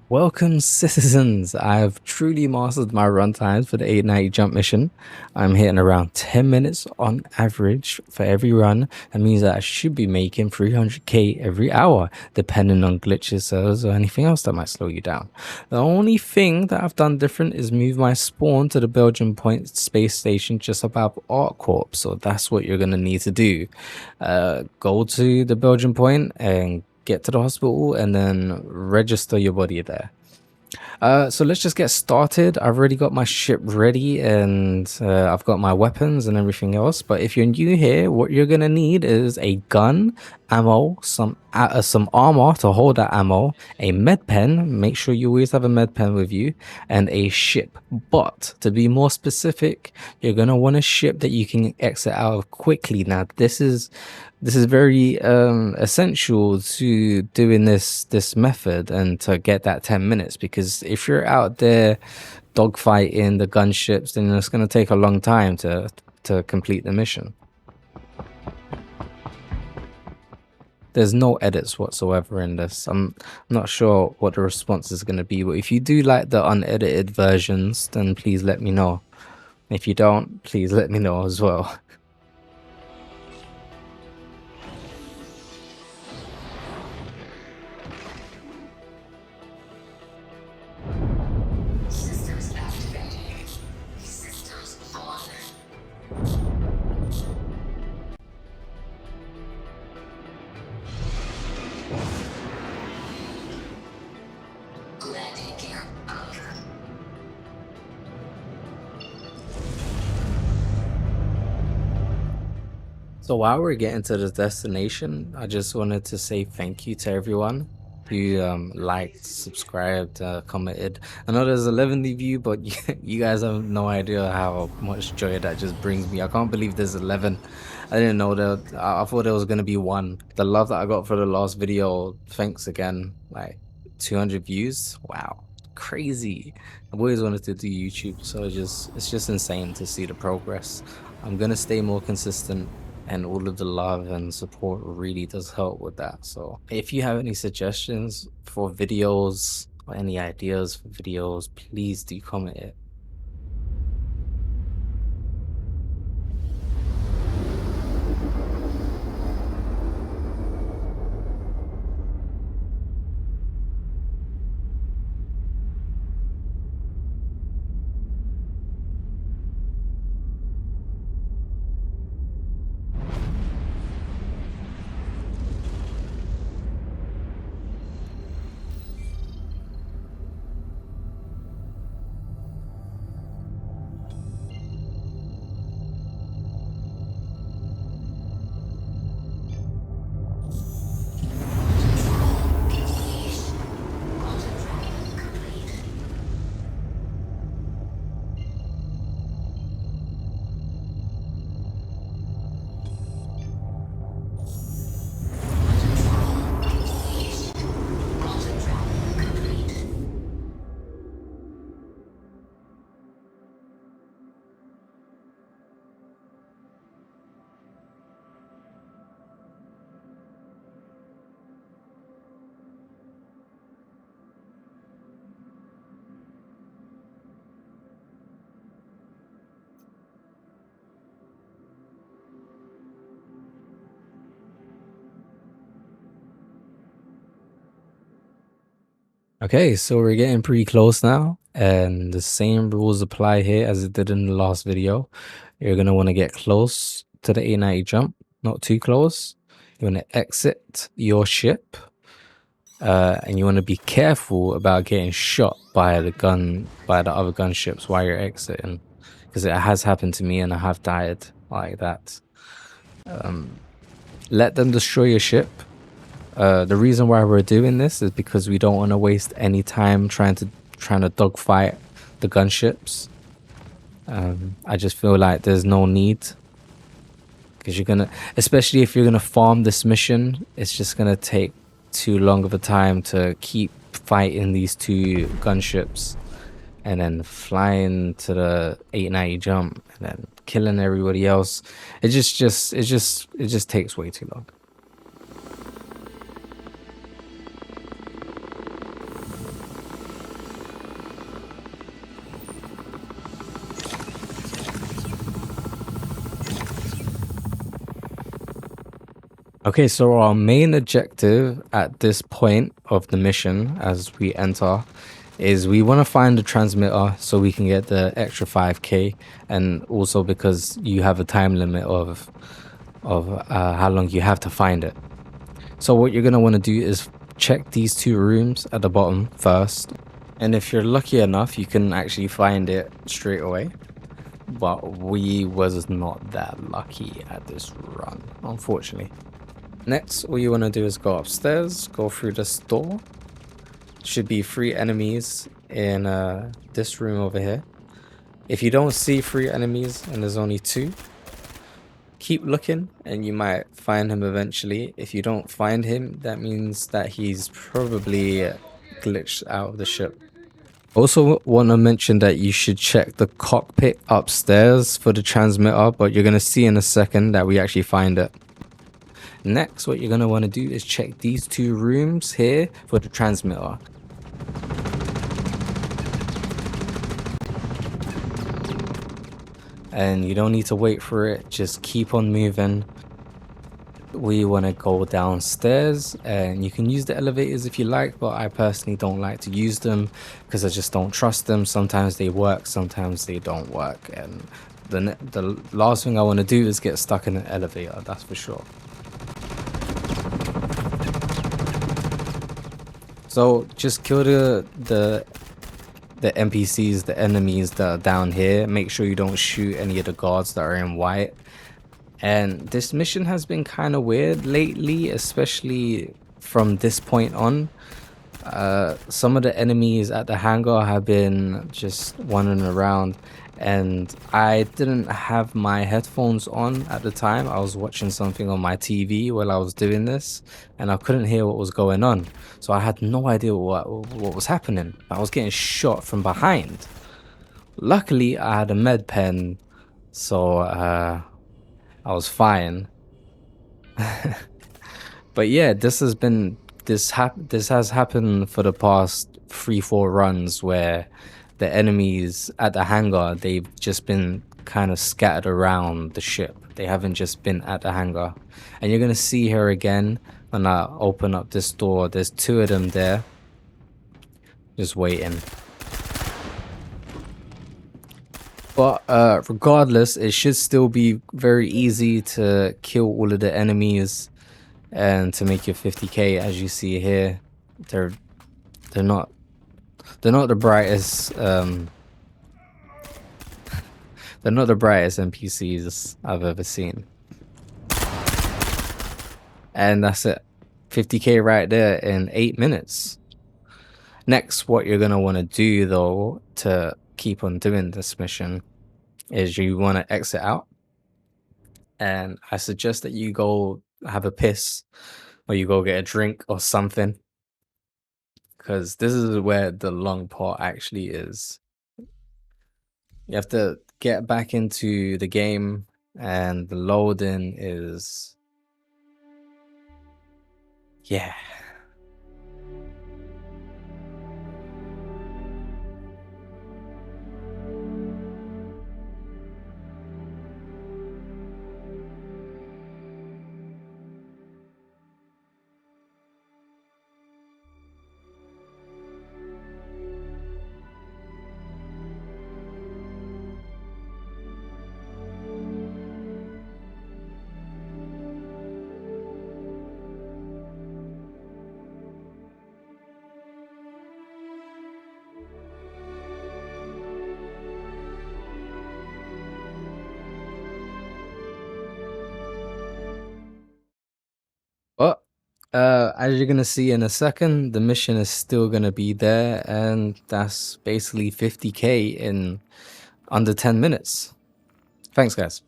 Welcome, citizens. I've truly mastered my run times for the 890 jump mission. I'm hitting around 10 minutes on average for every run. That means that I should be making 300k every hour, depending on glitches, errors, or anything else that might slow you down. The only thing that I've done different is move my spawn to the Belgian Point space station just above Art Corp. So that's what you're going to need to do. Go to the Belgian Point and get to the hospital and then register your body there. So let's just get started. I've already got my ship ready and I've got my weapons and everything else. But if you're new here, what you're gonna need is a gun, ammo, some armor to hold that ammo, a med pen. Make sure you always have a med pen with you, and a ship. But to be more specific, you're gonna want a ship that you can exit out of quickly. Now, this is very essential to doing this method and to get that 10 minutes, because if you're out there dogfighting the gunships, then it's going to take a long time to complete the mission. There's no edits whatsoever in this. I'm not sure what the response is going to be, but if you do like the unedited versions, then please let me know. If you don't, please let me know as well. So while we're getting to the destination, I just wanted to say thank you to everyone who liked, subscribed, commented. I know there's 11 of you, but you guys have no idea how much joy that just brings me. I can't believe there's 11. I didn't know that. I thought there was gonna be one. The love that I got for the last video, thanks again. Like 200 views. Wow, crazy. I've always wanted to do YouTube, so it's just insane to see the progress. I'm gonna stay more consistent, and all of the love and support really does help with that. So if you have any suggestions for videos or any ideas for videos, please do comment it. Okay, so we're getting pretty close now, and the same rules apply here as it did in the last video. You're gonna want to get close to the A90 jump, not too close. You want to exit your ship, and you want to be careful about getting shot by the other gunships while you're exiting, because it has happened to me and I have died like that. Let them destroy your ship. The reason why we're doing this is because we don't want to waste any time trying to dogfight the gunships. I just feel like there's no need, because especially if you're gonna farm this mission, it's just gonna take too long of a time to keep fighting these two gunships and then flying to the 890 jump and then killing everybody else. It just takes way too long. Okay, so our main objective at this point of the mission as we enter is we want to find the transmitter so we can get the extra 5k, and also because you have a time limit of how long you have to find it. So what you're going to want to do is check these two rooms at the bottom first, and if you're lucky enough you can actually find it straight away, but we was not that lucky at this run, unfortunately. Next, all you want to do is go upstairs, go through this door. Should be 3 enemies in this room over here. If you don't see 3 enemies and there's only 2, keep looking and you might find him eventually. If you don't find him, that means that he's probably glitched out of the ship. Also want to mention that you should check the cockpit upstairs for the transmitter, but you're going to see in a second that we actually find it. Next, what you're going to want to do is check these 2 rooms here for the transmitter. And you don't need to wait for it, just keep on moving. We want to go downstairs, and you can use the elevators if you like, but I personally don't like to use them because I just don't trust them. Sometimes they work, sometimes they don't work, and the last thing I want to do is get stuck in an elevator, that's for sure. So just kill the NPCs, the enemies that are down here. Make sure you don't shoot any of the guards that are in white. And this mission has been kind of weird lately, especially from this point on. Some of the enemies at the hangar have been just wandering around, and I didn't have my headphones on at the time. I was watching something on my TV while I was doing this, and I couldn't hear what was going on. So I had no idea what was happening. I was getting shot from behind. Luckily, I had a med pen, so I was fine. But yeah, this has happened for the past 3-4 runs where the enemies at the hangar, they've just been kind of scattered around the ship. They haven't just been at the hangar. And you're gonna see here again when I open up this door, there's 2 of them there just waiting. But regardless, it should still be very easy to kill all of the enemies and to make your 50k. As you see here, they're not the brightest they're not the brightest NPCs I've ever seen. And that's it, 50k right there in 8 minutes. Next, what you're gonna want to do though to keep on doing this mission is you want to exit out, and I suggest that you go have a piss or you go get a drink or something, because this is where the long part actually is. You have to get back into the game, and the loading is, yeah. But as you're gonna see in a second, the mission is still gonna be there, and that's basically 50k in under 10 minutes. Thanks, guys.